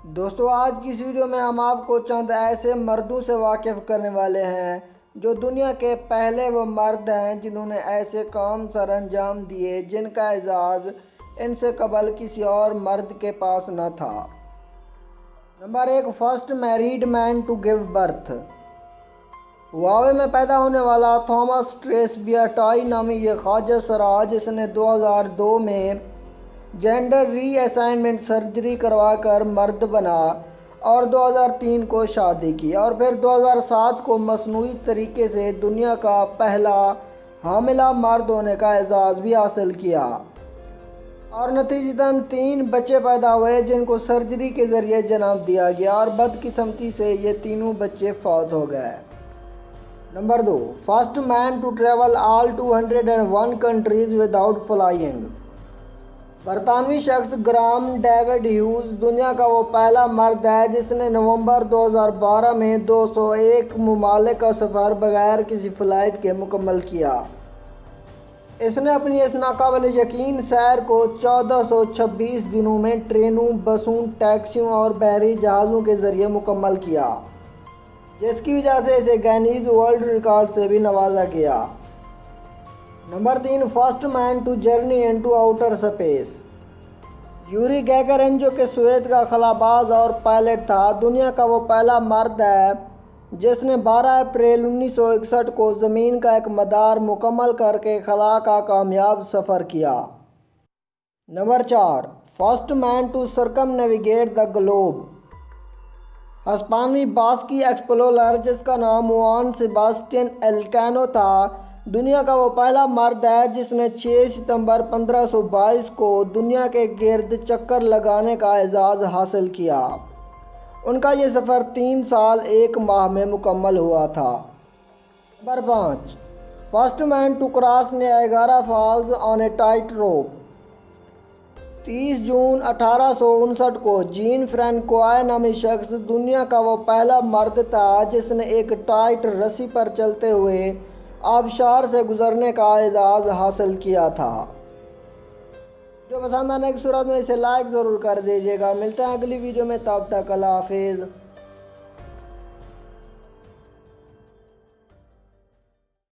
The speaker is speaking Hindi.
दोस्तों, आज की इस वीडियो में हम आपको चंद ऐसे मर्दों से वाकिफ़ करने वाले हैं जो दुनिया के पहले वो मर्द हैं जिन्होंने ऐसे काम सर अंजाम दिए जिनका एजाज़ इनसे कबल किसी और मर्द के पास न था। Number 1, first married man to give birth. Hawaii में पैदा होने वाला थॉमस ट्रेसबियाटाई नामी ये ख्वाजा सराज, इसने 2002 में जेंडर रीअसाइनमेंट सर्जरी करवाकर मर्द बना और 2003 को शादी की और फिर 2007 को मसनूई तरीके से दुनिया का पहला हामिला मर्द होने का एजाज़ भी हासिल किया और नतीजतन 3 बच्चे पैदा हुए जिनको सर्जरी के ज़रिए जन्म दिया गया और बदकिस्मती से ये तीनों बच्चे फौत हो गए। नंबर 2, first man to travel all 201 countries without flying. बरतानवी शख्स ग्राम डेविड ह्यूज दुनिया का वो पहला मर्द है जिसने नवंबर 2012 में 201 ममालिक का सफ़र बगैर किसी फ़्लाइट के मुकम्मल किया। इसने अपनी इस नाकाबिल यकीन सैर को 1426 दिनों में ट्रेनों, बसों, टैक्सियों और बहरी जहाज़ों के ज़रिए मुकम्मल किया, जिसकी वजह से इसे गिनीज वर्ल्ड रिकॉर्ड से भी नवाजा गया। Number 3, first man to journey into outer space. Yuri Gagarin जो कि स्वेत का खलाबाज और पायलट था, दुनिया का वो पहला मर्द है जिसने 12 अप्रैल 1961 को ज़मीन का एक मदार मुकम्मल करके खला का कामयाब सफ़र किया। Number 4, first man to circumnavigate the globe. हस्पानवी बास्की एक्सप्लोरर जिसका नाम जुआन सेबास्टियन एल्कानो था, दुनिया का वो पहला मर्द है जिसने 6 सितंबर 1522 को दुनिया के गिर्द चक्कर लगाने का एजाज़ हासिल किया। उनका ये सफ़र 3 साल 1 माह में मुकम्मल हुआ था। Number 5, first man to cross Niagara Falls on a tight rope. 30 June 1859 को जीन फ्रैंकोआ नामी शख्स दुनिया का वो पहला मर्द था जिसने एक टाइट रस्सी पर चलते हुए आबशार से गुजरने का एजाज़ हासिल किया था। जो पसंद आने की सूरत में इसे लाइक ज़रूर कर दीजिएगा। मिलते हैं अगली वीडियो में, तब तक अल्लाह हाफिज़।